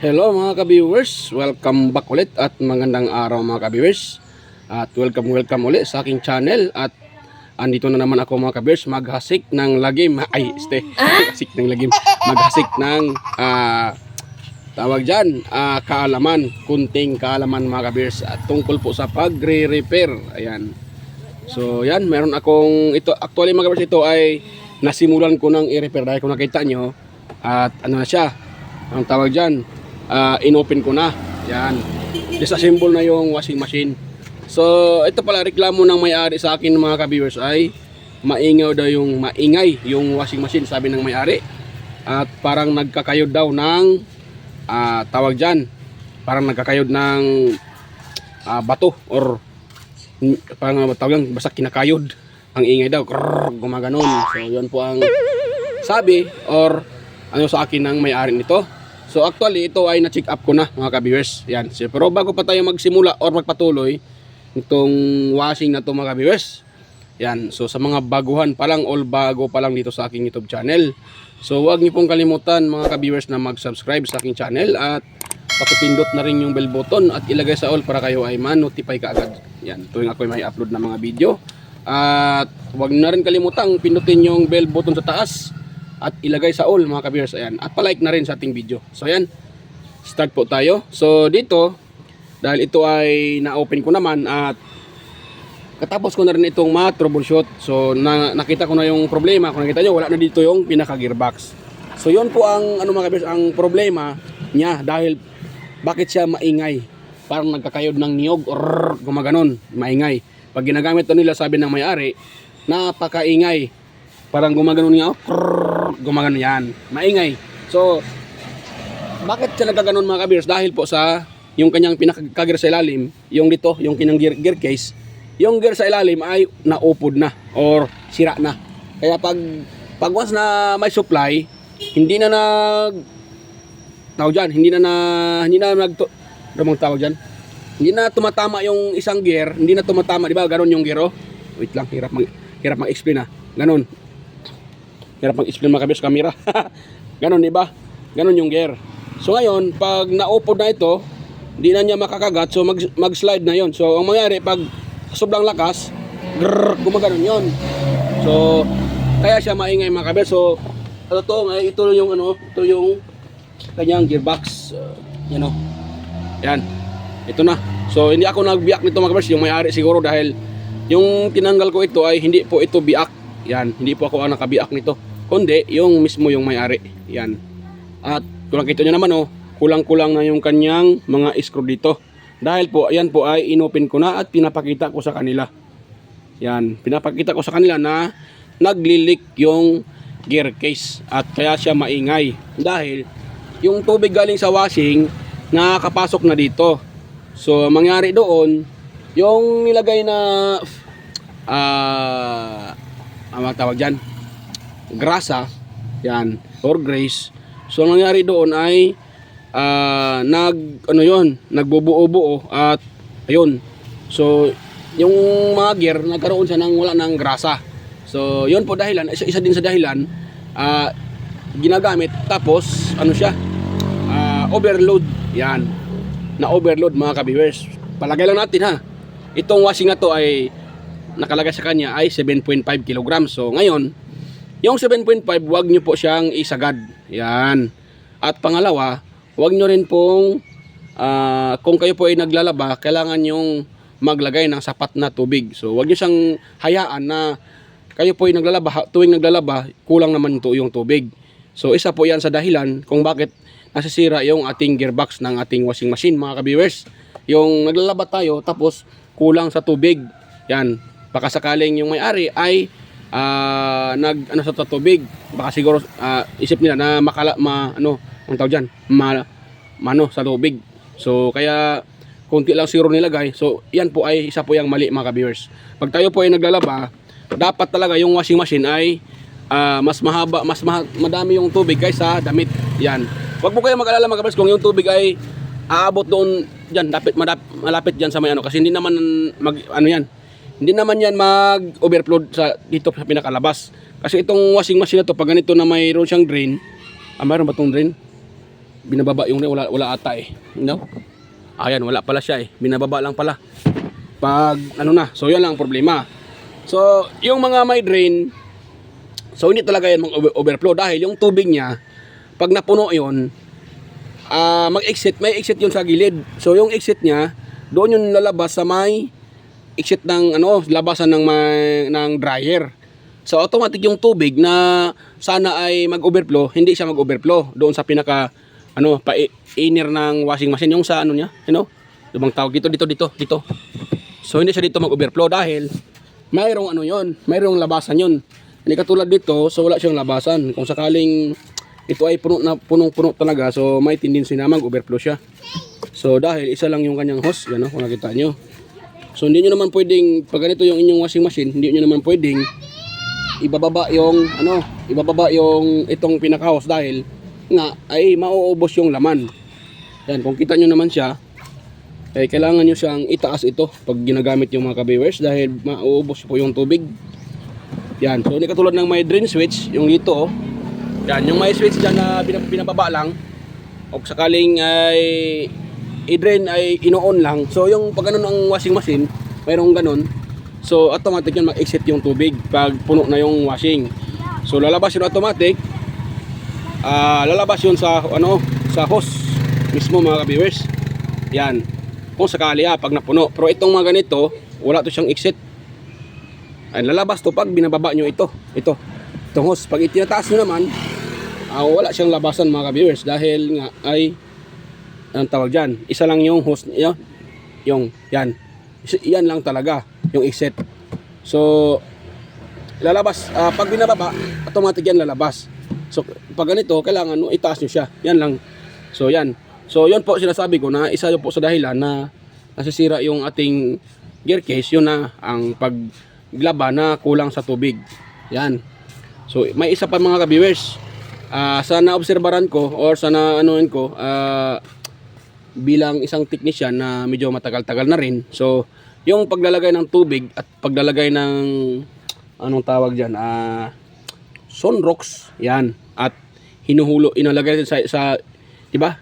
Hello mga ka-viewers, welcome back ulit at magandang araw mga ka-viewers. At welcome ulit sa aking channel. At andito na naman ako mga ka-viewers, maghasik ng lagim. Maghasik ng lagim. Maghasik ng tawag dyan, kaalaman, kunting kaalaman mga ka-viewers, at tungkol po sa pagre-repair. Ayan. So yan, meron akong ito, actually mga ka-viewers, ito ay nasimulan ko ng i-repair dahil kung nakita nyo. At ano na siya, ang tawag dyan, inopen ko na. Yan, disassemble na yung washing machine. So ito pala, reklamo ng may-ari sa akin mga ka-viewers ay maingay yung washing machine, sabi ng may-ari. At parang nagkakayod daw ng tawag dyan, parang nagkakayod ng bato, or parang tawag, basta kinakayod ang ingay daw, gumaganon. So yun po ang sabi or ano sa akin ng may-ari nito. So actually ito ay na-check up ko na mga ka-viewers. Yan. So, pero bago pa tayo magsimula or magpatuloy itong washing na to mga ka-viewers. Yan. So sa mga baguhan pa lang, all bago pa lang dito sa aking YouTube channel. So huwag niyo pong kalimutan mga ka-viewers na mag-subscribe sa aking channel at pakipindot na rin yung bell button at ilagay sa all para kayo ay ma-notify kaagad. Yan. Tuwing ako ay may upload na mga video. At huwag na rin kalimutang pindutin yung bell button sa taas at ilagay sa all mga ka-viewers. Ayan. At palike na rin sa ating video. So ayan, start po tayo. So dito, dahil ito ay na-open ko naman at katapos ko na rin itong ma-troubleshoot. So nakita ko na yung problema. Kung nakita nyo, wala na dito yung pinaka-gearbox. So yun po ang ano mga ka-viewers, ang problema niya dahil bakit siya maingay. Parang nagkakayod ng niyog or gumaganon, maingay. Pag ginagamit to nila, sabi ng may-ari, napakaingay. Parang gumaganon niya, gumaganon yan, maingay. So bakit siya nagkaganon mga ka-viewers? Dahil po sa yung kanyang pinaka-gear sa ilalim, yung dito, yung kinang gear case, yung gear sa ilalim ay naupod na or sira na. Kaya pag once na may supply, hindi na tawag dyan, hindi na tumatama yung isang gear, hindi na tumatama, di ba? Ganon yung gear, oh. Wait lang, hirap mag-explain ganon. Hirap mag-explain mga ka-viewers, camera. Ganon, di ba? Ganon yung gear. So ngayon, pag naupod na ito, hindi na niya makakagat, so mag-slide na yon. So ang mangyari, pag sobrang lakas, gumaganon yon. So kaya siya maingay mga ka-viewers. So ito yung ito yung kanyang gearbox. Yan o. Yan. Ito na. So hindi ako nagbiak nito mga ka-viewers, yung may-ari siguro, dahil yung tinanggal ko ito ay hindi po ito biak. Yan, hindi po ako ang nakabiak nito, kundi yung mismo yung may-ari. Yan. At kung nakita nyo naman, kulang-kulang na yung kanyang mga screw dito. Dahil po, ayan po ay inopen ko na at pinapakita ko sa kanila. Yan, pinapakita ko sa kanila na naglilik yung gear case at kaya siya maingay. Dahil yung tubig galing sa washing nakakapasok na dito. So, mangyari doon, yung nilagay na ang tawag dyan, grasa, yan, or grease. So ang nangyari doon ay nagbubuo-buo at ayun. So yung mga gear nagkaroon siya ng wala ng grasa. So yun po dahilan, isa din sa dahilan ginagamit, tapos ano siya, overload. Yan, na overload mga ka-viewers. Palagay lang natin itong washing na to ay nakalagay sa kanya ay 7.5 kg. So ngayon, yung 7.5, wag nyo po siyang isagad. Yan. At pangalawa, wag nyo rin pong kung kayo po ay naglalaba, kailangan yung maglagay ng sapat na tubig. So wag nyo siyang hayaan na kayo po ay naglalaba, tuwing naglalaba, kulang naman yung tubig. So isa po yan sa dahilan kung bakit nasisira yung ating gearbox ng ating washing machine mga ka-viewers. Yung naglalaba tayo tapos kulang sa tubig. Yan. Baka sakaling yung may-ari ay sa tubig, baka siguro isip nila na sa tubig. So kaya konti lang siguro nilagay. So yan po ay isa po yung mali mga ka-viewers. Pag tayo po ay naglalaba, dapat talaga yung washing machine ay madami yung tubig kaysa damit. Yan. Huwag po kayo mag-alala mga ka-viewers kung yung tubig ay aabot doon diyan, malapit diyan sa may kasi hindi naman hindi naman yan mag-overflow dito sa pinakalabas. Kasi itong washing machine na to, pag ganito na mayroon siyang drain, mayroon ba itong drain? binababa yung wala ata eh. No? Ayan, wala pala siya eh. Binababa lang pala. Pag ano na. So yan lang ang problema. So yung mga may drain, so hindi talaga yan overflow dahil yung tubig niya pag napuno yon, mag-exit, may exit yun sa gilid. So yung exit niya, doon yung lalabas sa may exit ng labasan ng dryer. So automatic yung tubig na sana ay mag-overflow, hindi siya mag-overflow doon sa pinaka inner ng washing machine, yung sa niya, lumang tawag dito. So hindi siya dito mag-overflow dahil mayroong mayroong labasan yun. Hindi katulad dito, so wala siyang labasan. Kung sakaling ito ay punong-puno talaga, so may tendency na mag-overflow siya. So dahil isa lang yung kanyang hose, yan kung nakita nyo. So hindi nyo naman pwedeng, pag ganito yung inyong washing machine, hindi nyo naman pwedeng ibababa yung itong pinaka-hose dahil nga ay mauubos yung laman. Yan, kung kita nyo naman siya, ay kailangan nyo siyang itaas ito pag ginagamit yung mga ka-viewers dahil mauubos po yung tubig. Yan, so hindi katulad ng may drain switch, yung dito yan, yung may switch dyan na pinababa lang o sakaling ay i-drain ay ino-on lang. So yung pag ganun ang washing machine, mayroong ganun, so automatic yun mag-exit yung tubig pag puno na yung washing. So lalabas yun automatic, lalabas yun sa sa hose mismo mga ka-viewers. Yan, kung sakali pag napuno. Pero itong mga ganito, wala to siyang exit. Ay lalabas to pag binababa nyo itong hose. Pag itinataas nyo naman, wala siyang labasan mga ka-viewers dahil nga ay anong tawag dyan, isa lang yung hose yung yan lang talaga yung exit. So lalabas pag binababa, automatic yan lalabas. So pag ganito, kailangan itaas nyo siya, yan lang. So yan, so yun po sinasabi ko na isa yun po sa dahilan na nasisira yung ating gear case, yun na ang paglaba na kulang sa tubig. Yan. So may isa pa mga ka-viewers, sa naobserbaran ko or sa naanoin ko bilang isang technician na medyo matagal-tagal na rin. So yung paglalagay ng tubig at paglalagay ng anong tawag diyan, sunrocks, yan, at inalagay din sa di ba?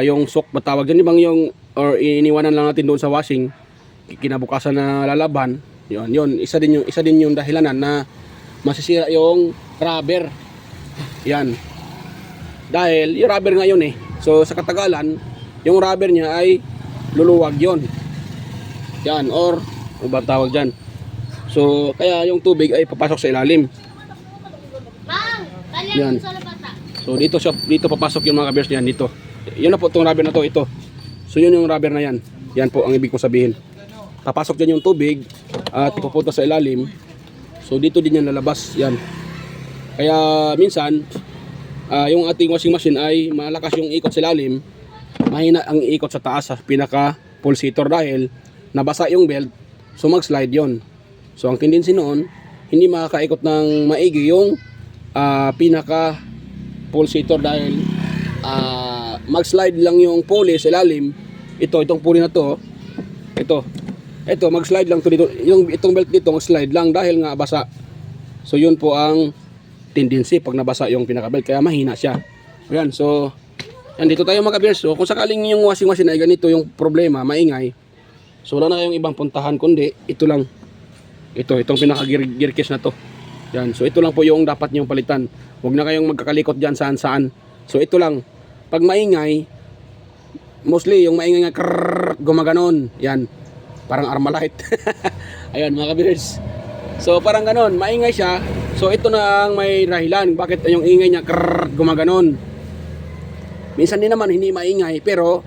Yung soak matawag diyan, di bang yung or iniwanan lang natin doon sa washing, kinabukasan na lalaban. Yun isa din yung dahilanan na masisira yung rubber. Yan. Dahil yung rubber ngayon so sa katagalan, yung rubber niya ay luluwag yon. Yan, or ano ba tawag dyan? So kaya yung tubig ay papasok sa ilalim. Yan. So dito papasok yung mga rubbers niyan dito. Yun na po itong rubber na to, ito. So yun yung rubber na yan. Yan po ang ibig kong sabihin. Papasok dyan yung tubig at ipupunta sa ilalim. So dito din yan lalabas. Yan. Kaya minsan yung ating washing machine ay malakas yung ikot sa ilalim, mahina ang ikot sa taas sa pinaka pulsator dahil nabasa yung belt, so mag-slide yon. So ang tendency noon, hindi makakaikot ng maigi yung pinaka pulsator dahil mag-slide lang yung pulley sa ilalim. Itong pulley na to, ito mag-slide lang to dito, itong belt dito mag-slide lang dahil nga basa. So yun po ang tendency pag nabasa yung pinaka-belt, kaya mahina siya. Ayan, so yan, dito tayo mga ka-viewers. So kung sakaling yung washing machine ay ganito yung problema, maingay, so wala na kayong ibang puntahan kundi ito lang. Itong pinaka-gear case na to. Yan, so ito lang po yung dapat nyong palitan. Huwag na kayong magkakalikot dyan saan-saan. So ito lang. Pag maingay, mostly yung maingay nga gumaganon. Yan, parang Armalite. Ayan mga ka-viewers. So parang ganon, maingay siya. So ito na ang may dahilan bakit yung ingay niya gumaganon. Minsan din naman hindi maingay pero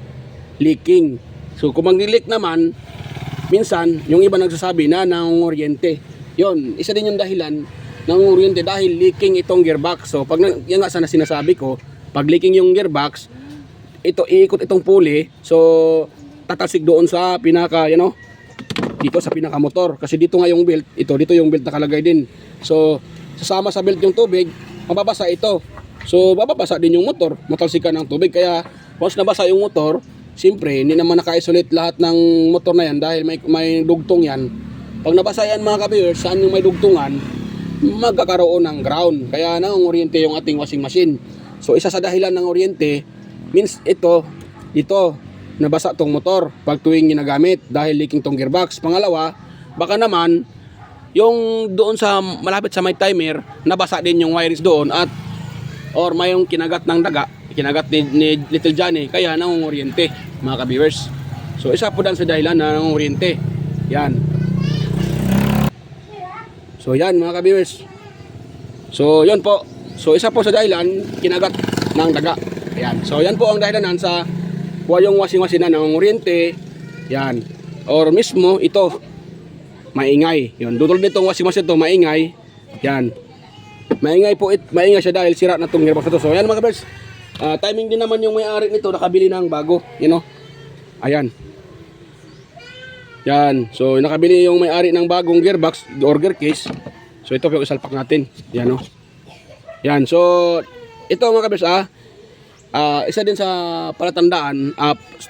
leaking. So kung mag-leak naman, minsan yung iba nagsasabi na nangunguryente. Yon, isa din yung dahilan nangunguryente dahil leaking itong gearbox. So pag yan nga sana sinasabi ko, pag leaking yung gearbox, ito iikot itong pulley, so tatalsik doon sa pinaka dito sa pinaka motor kasi dito nga yung belt, dito yung belt nakalagay din. So sasama sa belt yung tubig, mababasa ito. So bababasa din yung motor, matalsikan ng tubig. Kaya once nabasa yung motor, siyempre hindi naman naka-isolate lahat ng motor na yan dahil may dugtong yan. Pag nabasa yan mga ka-viewers, saan yung may dugtungan, magkakaroon ng ground. Kaya nangunguryente yung ating washing machine. So isa sa dahilan ng kuryente, means dito nabasa tong motor pag tuwing ginagamit dahil leaking tong gearbox. Pangalawa, baka naman yung doon sa malapit sa may timer nabasa din yung wirings doon at or mayong kinagat ng daga, kinagat ni Little Johnny kaya nangunguryente mga ka-viewers. So isa po dan sa dahilan na nangunguryente. Yan. So yan mga ka-viewers. So yun po. So isa po sa dahilan kinagat ng daga. Yan. So yan po ang dahilan sa yung washing machine na nangunguryente. Yan. Or mismo ito maingay. Yun. Dudol nitong washing machine to maingay. Yan. Maingay po maingay siya dahil sira na tong gearbox na to. So yan mga ka-viewers. Timing din naman yung may-ari nito nakabili ng bago, you know. Ayan. Yan. So nakabili yung may-ari ng bagong gearbox or gear case. So ito po yung isalpak natin. Yan oh. Yan. So ito mga ka-viewers isa din sa palatandaan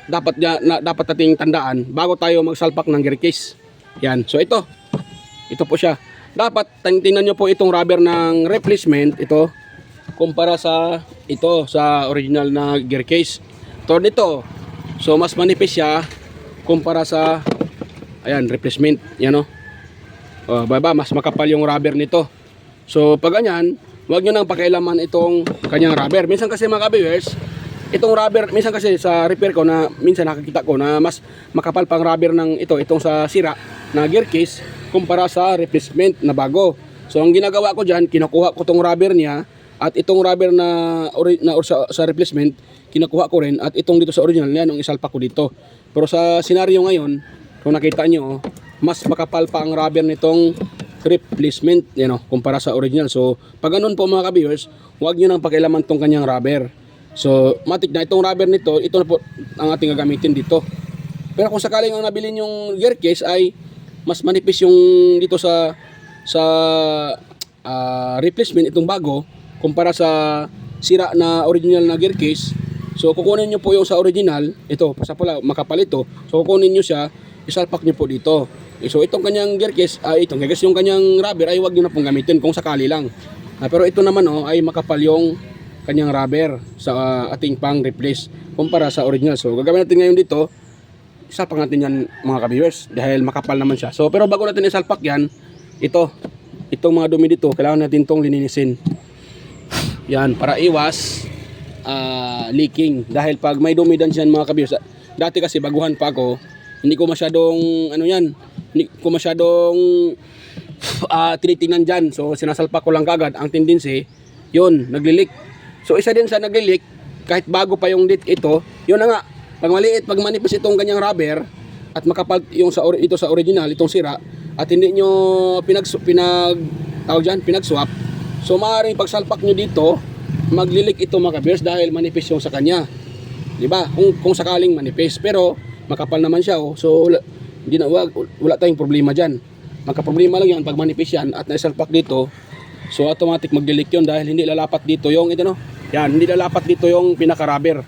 dapat nating tandaan bago tayo magsalpak ng gear case. Yan. So ito po siya. Dapat tingnan nyo po itong rubber ng replacement ito kumpara sa original na gear case. Ito dito. So mas manipis siya kumpara sa ayan replacement. Yan o. Baba mas makapal yung rubber nito. So pag ganyan, huwag nyo nang pakialaman itong kanyang rubber. Minsan kasi mga ka-viewers, itong rubber, minsan kasi sa repair ko na minsan nakikita ko na mas makapal pang rubber ng itong sa sira na gear case kumpara sa replacement na bago. So ang ginagawa ko dyan, kinukuha ko itong rubber niya at itong rubber sa replacement, kinukuha ko rin at itong dito sa original niya, nung isalpak ko dito. Pero sa senaryo ngayon, kung nakita nyo, mas makapal pa ang rubber nitong replacement, kumpara sa original. So pag ganun po mga ka-viewers, huwag nyo nang pakialaman tong kanyang rubber. So matik na itong rubber nito, ito na po ang ating gagamitin dito. Pero kung sakaling ang nabili yung gear case ay mas manipis yung dito sa replacement itong bago kumpara sa sira na original na gear case, so kukunin nyo po yung sa original, ito sa pula makapal ito, so kukunin nyo siya, isalpak nyo po dito. So itong kanyang gear case, yung kanyang rubber ay wag nyo na pong gamitin kung sakali lang. Pero ito naman ay makapal yung kanyang rubber sa ating pang replace kumpara sa original. So gagawin natin ngayon dito, isalpak natin yan mga ka-viewers dahil makapal naman siya. So pero bago natin isalpak yan, itong mga dumi dito, kailangan natin itong lininisin. Yan, para iwas leaking. Dahil pag may dumi dyan mga ka-viewers, dati kasi baguhan pa ako, hindi ko masyadong hindi ko masyadong tinitingnan dyan. So sinasalpak ko lang kagad. Ang tendency, yun, naglilik. So isa din sa naglilik, kahit bago pa yung ito, yun na nga, pag maliit, pag manipis itong ganyang rubber, at makapal yung ito sa original, itong sira, at hindi nyo pinag-swap, so maaaring pagsalpak nyo dito, maglilik ito mga ka-viewers dahil manipis yung sa kanya. Diba? Kung sakaling manipis. Pero makapal naman siya. So wala tayong problema dyan. Magka-problema lang yan pag manipis yan at naisalpak dito. So automatic maglilik yun dahil hindi lalapat dito yung hindi lalapat dito yung pinaka-rubber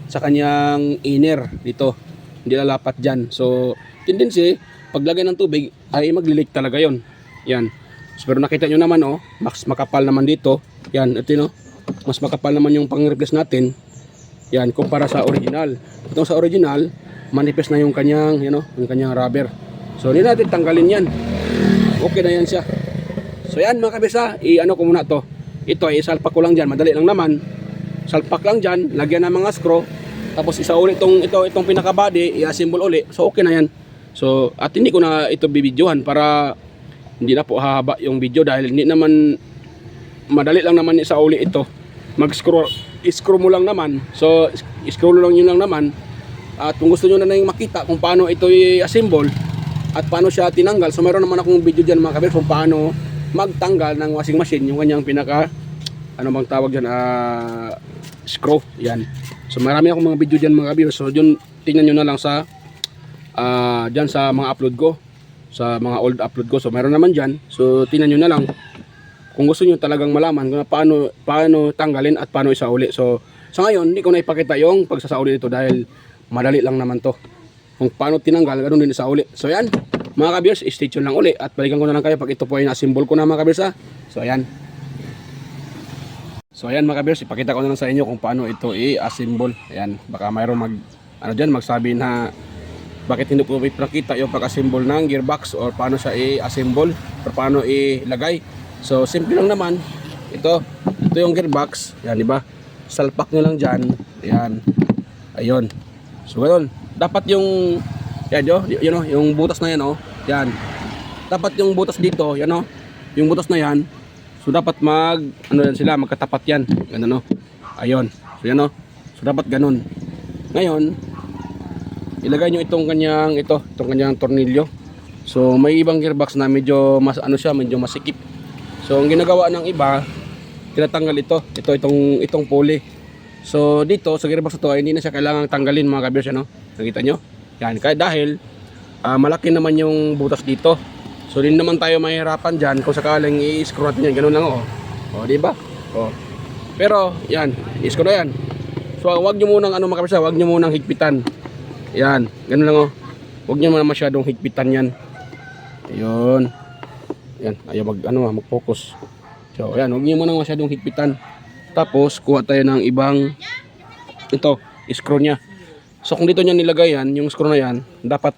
sa kanyang inner dito. Hindi lalapat dyan. So tendency, paglagay ng tubig ay maglilik talaga yon. Yan. So, pero nakita nyo naman mas makapal naman dito. Yan, ito mas makapal naman yung pang-replace natin. Yan, kumpara sa original. Itong sa original, manipis na yung kanyang, yung kanyang rubber. So, hindi natin tanggalin yan. Okay na yan siya. So, yan mga kabisa, ko muna to. Ito ay isalpak ko lang dyan. Madali lang naman. Salpak lang dyan, lagyan ng mga screw. Tapos isa ulit itong pinaka-body, i-assemble ulit. So, okay na yan. So, at hindi ko na ito bibidyohan para hindi na po hahaba yung video dahil hindi naman madali lang naman sa uli ito. Screw mo lang naman. So, screw lang yun lang naman. At kung gusto nyo na yung makita kung paano ito i-assemble at paano siya tinanggal. So, mayroon naman akong video dyan mga kabir kung paano magtanggal ng washing machine. Yung kanyang pinaka, bang tawag dyan, screw. Yan. So, marami akong mga video dyan mga kabir. So, yun, tingnan nyo na lang sa dyan sa mga upload ko. Sa mga old upload ko. So, mayroon naman dyan. So, tingnan nyo na lang. Kung gusto nyo talagang malaman kung paano tanggalin at paano isauli. So, sa ngayon, hindi ko na ipakita yung pagsasauli nito dahil madali lang naman to. Kung paano tinanggal, ganoon din isauli. So, yan. Mga kabiyers, stay tuned lang uli. At balikan ko na lang kayo pag ito po ay na-assemble ko na mga kabiyers. So, ayan. So ayan mga kabiyers, ipakita ko na lang sa inyo kung paano ito i-assemble. Ayan, baka mayroong magsabi na bakit hindi ko ipakita yung pag-assemble ng gearbox or paano siya i-assemble or paano ilagay. So simple lang naman. Ito yung gearbox. Yan, di ba? Salpak nyo lang dyan. Ayan. Ayun. So ganoon. Dapat yung yung butas na yan, oh. Yan. Dapat yung butas dito, yan, oh. Yung butas na yan. So dapat magkatapat yan. Ganun, oh. Ayun. So yan, oh. So dapat ganun. Ngayon, ilagay nyo itong kanyang tornilyo. So may ibang gearbox na medyo medyo masikip. So ang ginagawa ng iba, tinatanggal itong pulley. So dito sa gearbox ito ay hindi na siya kailangang tanggalin mga kabiyers, ano? Nakita nyo? Yan, dahil malaki naman yung butas dito. So din naman tayo mahirapan diyan kung sakaling i-screw natin yan, ganun lang, oh. Oh, di ba? Oh. Pero yan, i-screw na yan. So wag niyo munang mga kabiyers, wag niyo munang higpitan. Yan, ganun lang, oh. Wag niyo muna masyadong higpitan yan. Ayun. Yan, ayaw mag-focus. So ayan, wag niyo muna masyadong higpitan. Tapos kuha tayo ng ibang screw niya. So kung dito niya nilagay yan, yung screw na yan, dapat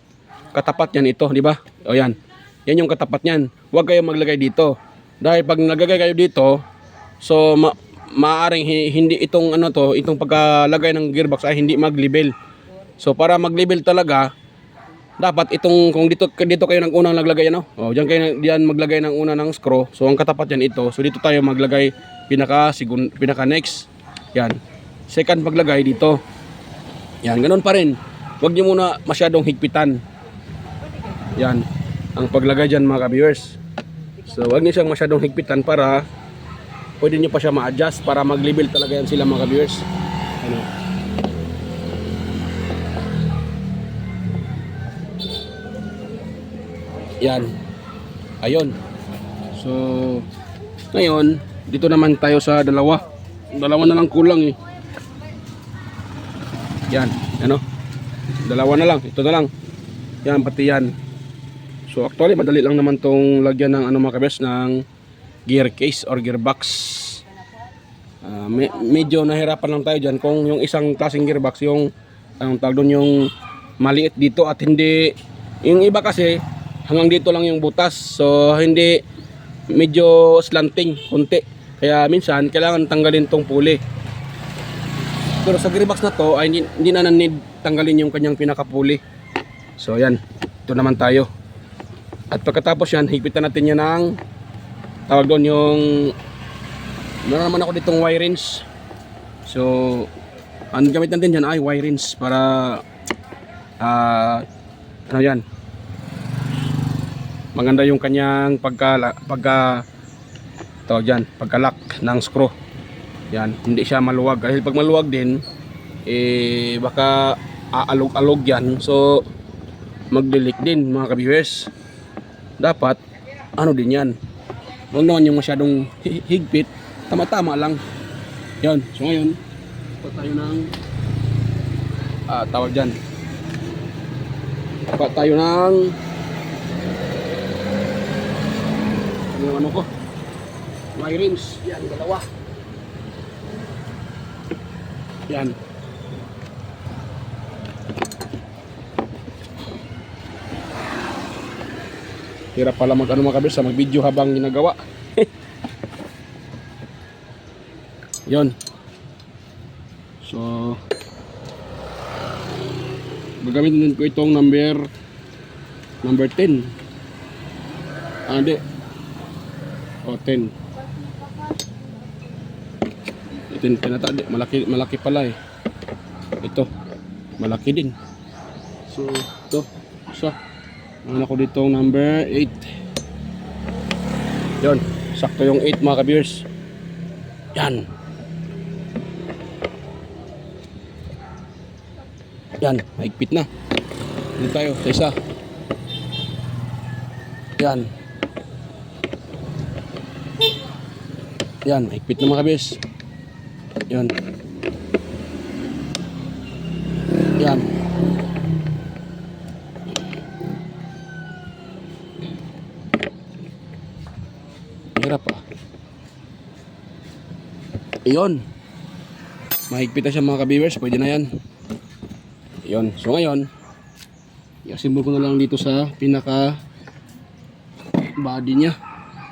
katapat yan ito, di ba? O yan. Yan yung katapat niyan. Huwag kayong maglagay dito. Dahil pag naglagay kayo dito, so maaring hindi itong pagkalagay ng gearbox ay hindi mag-level. So para mag-level talaga, dapat kung dito kayo nang unang naglagay, ano? Oh, diyan maglagay ng una ng screw. So ang katapat yan ito. So dito tayo maglagay pinaka next. Yan. Second paglagay dito. Yan, ganoon pa rin. Huwag niyo muna masyadong higpitan. Yan ang paglagay dyan mga ka-viewers. So huwag niyo siyang masyadong higpitan para pwede niyo pa siya ma-adjust para mag-level talaga yan sila mga ka-viewers. Ano? Yan. Ayun. So ngayon, dito naman tayo sa dalawa na lang kulang, eh. Yan, ano? Dalawa na lang, ito na lang. Yan, pati yan. So actually madali lang naman tong lagyan ng mga kabiyers, ng gear case or gearbox. Medyo nahirapan lang tayo dyan kung yung isang klaseng gearbox, yung tawag doon, yung maliit dito at hindi, yung iba kasi hanggang dito lang yung butas. So hindi, medyo slanting konti. Kaya minsan kailangan tanggalin tong pulley. Pero sa gearbox na to ay hindi na need tanggalin yung kanyang pinaka-pulley. So yan, ito naman tayo. At pagkatapos yan, higpitan natin yan ng tawag doon yung meron naman ako ditong wire wrench. So ang gamit natin yan ay wire wrench para yan, maganda yung kanyang pagka-lock ng screw. Yan, hindi siya maluwag. Dahil pag maluwag din, baka aalog-alog yan. So mag-delete din mga ka-viewers. Dapat din yan. Huwag naman yung masyadong higpit. Tama-tama lang. Yan. So ngayon, dapat tayo ng tawag dyan. Dapat tayo ng wire wrench. Yan, dalawa. Yan. Hirap pala mga kabiyers sa mag-video habang ginagawa. Yon. So gagamitin ko itong number 10. Hindi. 10. Ito tinatadi, malaki pala, eh. Ito, malaki din. So, ito, ano ko dito number 8. Yon, sakto yung 8 mga ka-viewers. Yan. Yan, mahigpit na. Dito tayo sa isa. Yan. Yan, mahigpit na mga ka-viewers. Yan. Yan. Hirap, ah. Iyon. Mahigpit na siya mga ka-viewers. Pwede na yan. Iyon. So ngayon, i-assemble ko na lang dito sa pinaka body niya.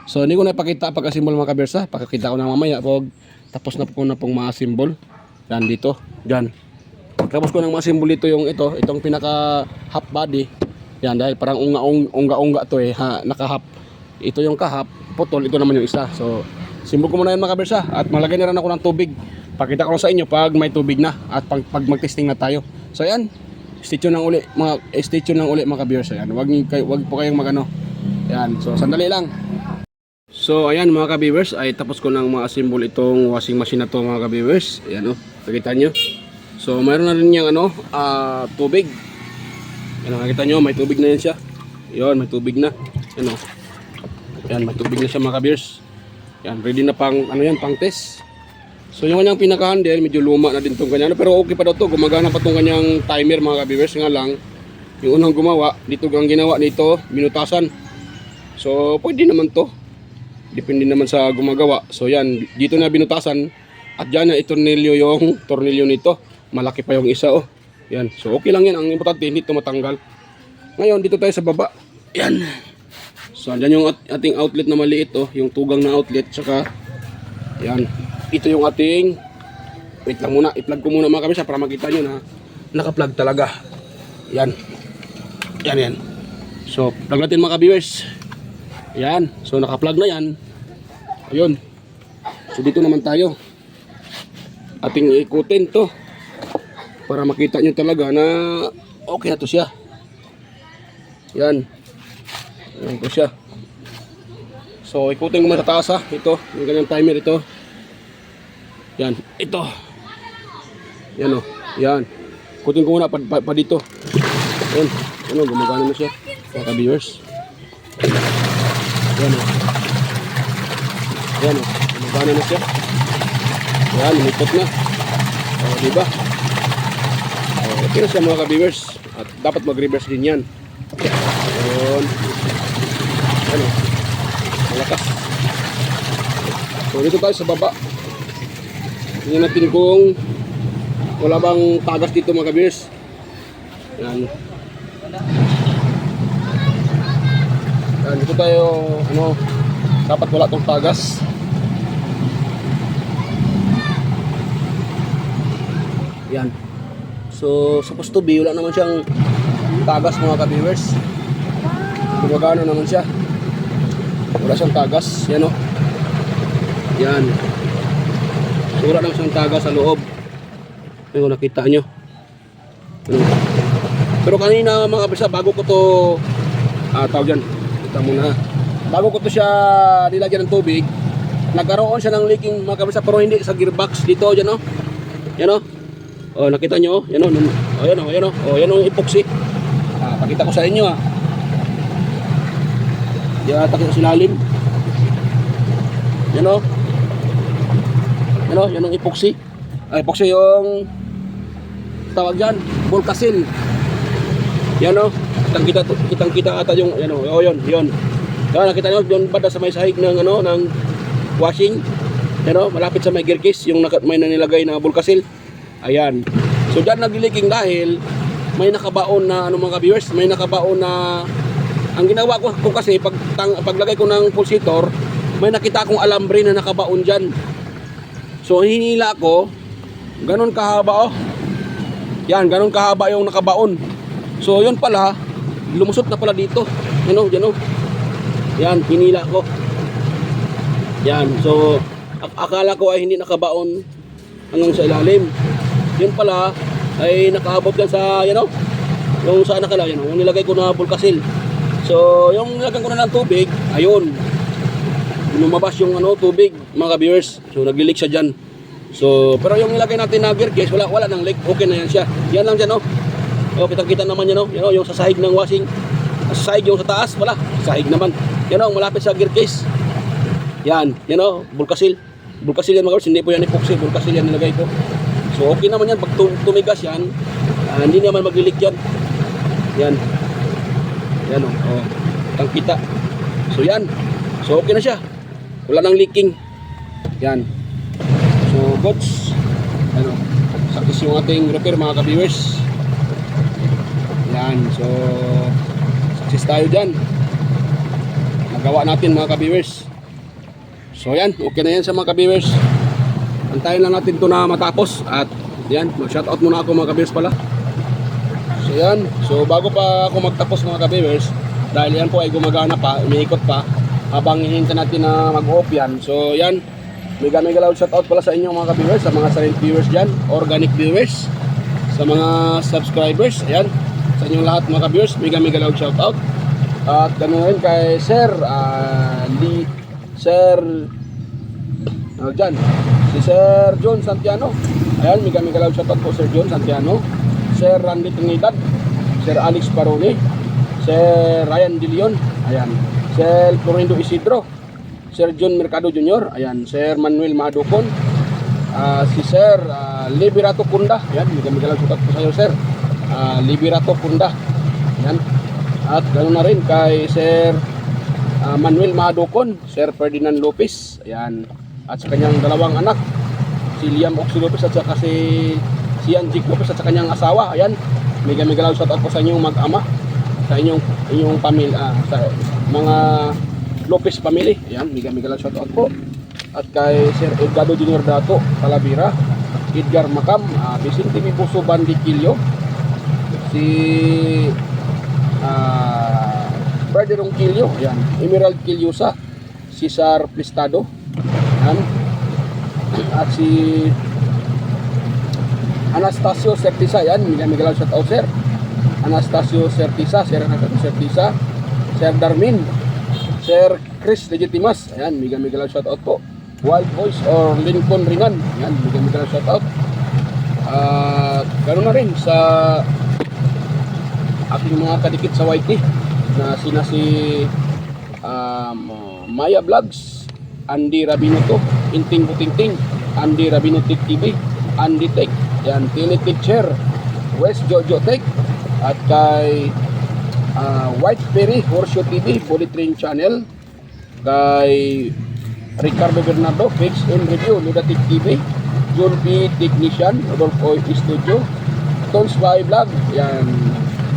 So hindi ko na ipakita pag-assemble mga ka-viewers ha. Pakikita ko na mamaya pag tapos na po na pong ma-assemble. Yan dito. Diyan. Tapos ko nang ma-assemble dito yung itong pinaka half body. Yan dahil parang unga-unga to eh. Ha, naka-half. Ito yung ka-half. Putol. Ito naman yung isa. So simbol ko muna yan mga ka-viewers ha. At malagay na rin ako ng tubig. Pakita ko lang sa inyo pag may tubig na at pag mag-testing na tayo. So yan. Stay tuned lang uli mga ka-viewers. Ayan. Wag po kayong magano. Yan. So sandali lang. So ayan mga ka-viewers, ay tapos ko nang ma-assemble itong washing machine na to mga ka-viewers. Ayan o, nakita nyo. So mayroon na rin yung tubig. Ayan, nakita nyo, may tubig na yan siya. Ayan, may tubig na. Ayan o. Ayan, may tubig na siya mga ka-viewers. Ayan, ready na pang pang test. So yung kanyang pinaka-handle, medyo luma na din itong kanya. Pero okay pa daw to, gumagana pa itong kanyang timer mga ka-viewers. Nga lang, yung unang gumawa, dito ang ginawa nito, minutasan. So pwede naman to. Depende naman sa gumagawa. So yan, dito na binutasan. At dyan na itornilyo yung tornilyo nito. Malaki pa yung isa oh. Yan, so okay lang yan. Ang importante, hindi ito matanggal. Ngayon, dito tayo sa baba. Yan. So andyan yung ating outlet na maliit oh. Yung tugang na outlet. Tsaka, yan. Ito yung ating, wait lang muna. I-plug ko muna mga kabisa para makita nyo na naka-plug talaga. Yan. Yan, yan. So, plug natin mga ka-viewers. Yan. So, naka-plug na yan. Ayun. So, dito naman tayo. Ating ikutin to. Para makita nyo talaga na okay na to siya. Yan. Yan po siya. So, ikutin ko muna sa taas ha. Ito. Yung ganyang timer ito. Yan. Ito. Yan o. Yan. Ikutin ko muna pa dito. Yan. Ano, gumagana na siya. Mga ka-viewers. Yan o. Yan o. Gumagana na siya. Yan. Lumipot na. O, diba? O, okay na siya mga ka-viewers. At dapat mag-reverse din yan. Yan. Yan o. Malakas. So, dito tayo sa baba. Tingnan natin kung wala bang tagas dito mga ka-viewers. Yan. Yan, dito tayo, dapat wala tong tagas. Yan. So, supposed to be, wala naman siyang tagas mga ka-viewers. Gumagana naman siya. Wala siyang tagas. Yan o. Yan. So, wala naman siyang tagas sa loob. Ayun, nakita nyo. Pero kanina mga kabisa, bago ko to tawag dyan, kita muna. Bago ko to siya nilagyan ng tubig, nagkaroon siya ng leaking mga kabisa, pero hindi sa gearbox dito, dyan o. Yan o. O, nakita nyo o. Yan o. O, yan o. Yan o. O, yan o yung epoxy. Pakita ko sa inyo ha. Yan, takita sa ilalim. Yan o. Yan o. Yan o epoxy. Epoxy yung tawag dyan, Volcasil. Yan o, kitang-kita ata yung, yan o, yun. Yan, nakita nyo, yun banda sa may sahig ng, ng washing. Yan o, malapit sa may gear case, yung may nanilagay na Volcasil. Ayan. So, dyan nag-leaking dahil may nakabaon na, mga viewers, may nakabaon na, ang ginawa ko kasi, paglagay ko ng pulsator, may nakita akong alambre na nakabaon dyan. So, hinila ko, ganun kahaba oh. Yan, ganun kahaba yung nakabaon. So, yun pala, lumusot na pala dito. Yan o, dyan o. Yan, hinila ko. Yan, so, akala ko ay hindi nakabaon hanggang sa ilalim. Yun pala, ay nakaabot yan sa, yan o. Yung saan nakala, yan o. Yung nilagay ko na Volcasil. So, yung nilagyan ko na ng tubig, ayun. Lumabas yung tubig, mga viewers. So, nag-leak siya dyan. So, pero yung nilagay natin na gear case, wala nang leak. Okay na yan siya. Yan lang dyan, oh. O, kitang-kita naman yan, oh. Yan, oh, yung sa sahig ng washing. Sa sahig yung sa taas, wala. Sa sahig naman. Yan, oh, malapit sa gear case. Yan, yan, oh, Volcasil. Volcasil yan, mga viewers. Hindi po yan epoxy. Volcasil yan nilagay ko. So, okay naman yan. Pag tumigas yan, hindi naman mag-leak yan. Yan. Yan, oh. Oh, kitang-kita. So, yan. So, okay na siya. Wala nang leaking. Yan. So, goods. Ano, success yung ating repair mga ka-viewers. Yan, so success tayo dyan. Nagawa natin mga ka-viewers. So yan, okay na yan sa mga ka-viewers. Antayin lang natin ito na matapos. At yan, mag-shoutout muna ako mga ka-viewers pala. So yan, so bago pa ako magtapos mga ka-viewers, dahil yan po ay gumagana pa, umiikot pa habang hihintay natin na mag-off yan. So yan, mega loud shoutout pala sa inyo mga ka-viewers, sa mga silent viewers dyan, organic viewers, sa mga subscribers, ayan, sa inyong lahat mga ka-viewers, mega loud shoutout. At ganoon rin kay Sir dyan, si Sir John Santiano, ayan, mega loud shoutout po Sir John Santiano, Sir Randy Trinidad, Sir Alex Paroni, Sir Ryan De Leon, ayan, Sir Florindo Isidro, Sir John Mercado Jr., ayan, Sir Manuel Madukon, si Sir Liberato Kunda, ayan, mega lang sukat po sa iyo Sir, Liberato Kunda, ayan, at ganoon na rin kay Sir Manuel Madukon, Sir Ferdinand Lopez, ayan, at sa kanyang dalawang anak, si Liam Oxy Lopez at saka si Ian Jake Lopez at sa kanyang asawa, ayan, mega lang sukat po sa inyong mag-ama, sa inyong pamilya, sa mga Lopez family. Ayan, mega lang shoutout po. At kay Sir Edgardo Junior Dato Talavera, Edgar Macam, Vicente Mipuso Bandiquillo, si Brother Ronquillo, ayan, Emerald Quillosa, Cesar Plistado, ayan, at si Anastasio Certisa, ayan, mega lang shoutout Sir Anastasio Certisa, Sir Certisa, Sir Darmin, Sir Chris Legitimas, ayan, mega lang shoutout po. Wild Voice or Lincoln Ringan, ayan, mega lang shoutout. Ganoon na rin sa aking mga kadikit sa YT na sina si Maya Vlogs, Andy Rabino to, Inting Putingting, Andy Rabino Tech TV, Andy Tech, ayan, Tele Teacher, West Jojo Tech, at kay White Ferry Horseshoe TV, Bullet Train Channel, kay Ricardo Bernardo, Fix and Review, Ludatic TV, John P. Technician, Rodolfo Studio, Tons by Vlog, yan,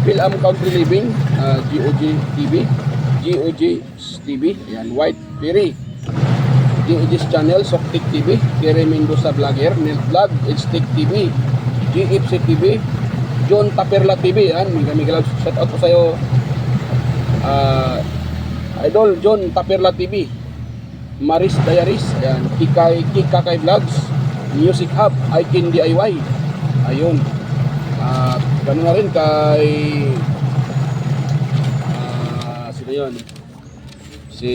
Phil Am Country Living, GOG TV, GOG TV, yan, White Ferry, GOG's Channel, Soktik TV, Kere Mendoza Vlogger, Nel Vlog, Edstech TV, GFC TV, John Taperla TV, yan, mega lang shout out po sa iyo, Idol John Taperla TV, Maris Diaries, yan, Kikakay Vlogs, Music Hub, Ikin DIY, ayun, ganoon na rin kay sino yun, si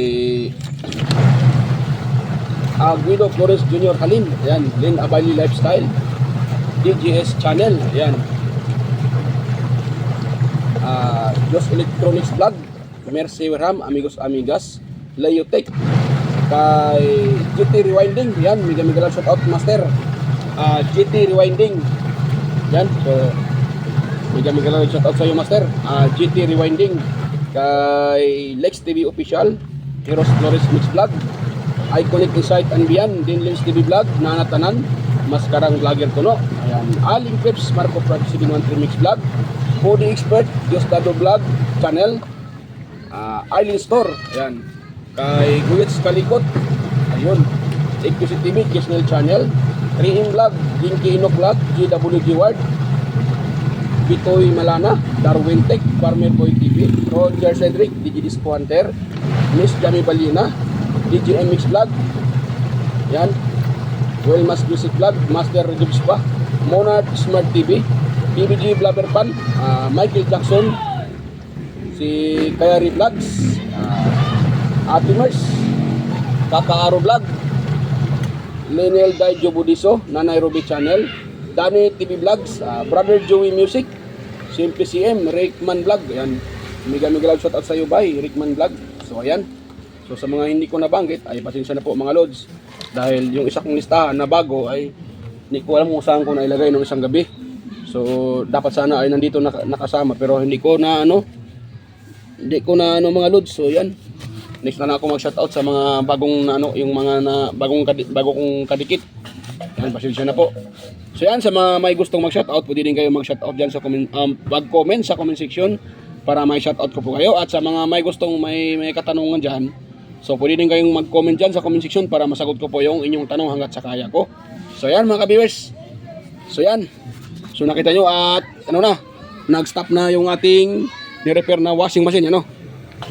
Guido Flores Jr. Halin, yan, Lynn Abali Lifestyle, DGS Channel, yan, Jos Electronics Vlog, Mercy Werham, Amigos Amigas, Layotech, kay GT Rewinding, yan, mega lang shoutout Master, GT Rewinding, yan, so mega lang shoutout sa iyo Master, GT Rewinding, kay Lex TV Official, Heroes Flores Mix Vlog, Iconic Insight and Beyond, Dinlins TV Vlog, Nanatanan, Maskarang Vlogger Tuno, ayan, Aling Clips, Marco Prod 713 Mix Vlog, Body Expert, Diosdado Vlog Channel, Island Store, ayan, kay Guyets Kalikot, ayun, EQC TV, Kisnel Channel, 3M Vlog, Jinky Inok Vlog, GWG Ward, Bitoy Malana, Darwin Tech, Farmer Boy TV, Roger Cedric, DG Disco Hunter, Miss Jami Balina, DGM Mix Vlog, yan, Wellmas Music Vlog, Master Redubs pa, Monad Smart TV, PBG Blabber Pan, Michael Jackson, si Kayari Vlogs, Ate Mers, Kakaaro Vlog, Lenel Daijo Budiso, Nanay Ruby Channel, Danny TV Vlogs, Brother Joey Music, Simple CM, Rickman Vlog, ayan, mega lang shoutout sa iyo bay, Rickman Vlog. So ayan, so sa mga hindi ko nabanggit ay pasensya na po mga lods, dahil yung isang listahan na bago ay hindi ko alam kung saan ko nailagay nung isang gabi. So dapat sana ay nandito nakasama, pero hindi ko na mga lods. So yan, next na ako mag-shoutout sa mga bagong yung mga bagong kong kadikit. Yan, pasensya na po. So yan, sa mga may gustong mag-shoutout, pwede din kayo mag-shoutout dyan sa mag-comment sa comment section para may shoutout ko po kayo. At sa mga may gustong may katanungan dyan, so pwede din kayong mag-comment dyan sa comment section para masagot ko po yung inyong tanong hanggat sa kaya ko. So yan mga ka-viewers. So yan. So nakita nyo at ano na, nag-stop na yung ating ni-repair na washing machine. Ano?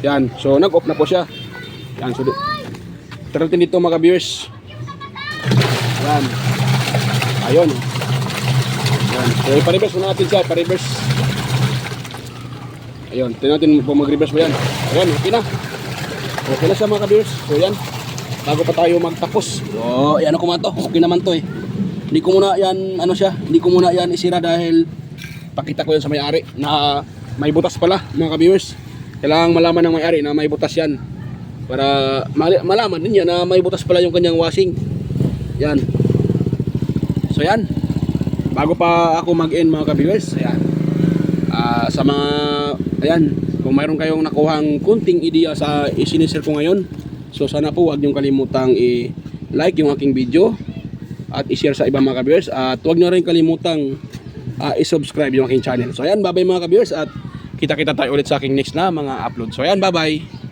Yan. So nag-off na po siya. Yan. So tarating dito mga ka-viewers. Yan. Ayun. Yan. So ipa-reverse muna natin siya. Ipa-reverse. Ayun. Tingnan natin po mag-reverse mo yan. Ayan. Okay na. Okay na siya mga ka-viewers. So yan. Bago pa tayo magtapos. So yan ako man to. Okay naman to eh. Hindi ko muna yan ano siya. Hindi ko muna yan isira dahil pakita ko yan sa may-ari na may butas pala mga ka-viewers. Kailangan malaman ng may-ari na may butas yan. Para malaman din niya na may butas pala yung kanyang washing. Yan. So yan. Bago pa ako mag-end mga ka-viewers, ayan. Sa mga ayan, kung mayroon kayong nakuhang kunting ideya sa isinisir ko ngayon, so sana po huwag niyong kalimutang i-like yung aking video at i-share sa ibang mga ka-viewers at huwag niyo rin kalimutang i-subscribe yung aking channel. So ayan, bye-bye mga ka-viewers at kita-kita tayo ulit sa aking next na mga upload. So ayan, bye-bye.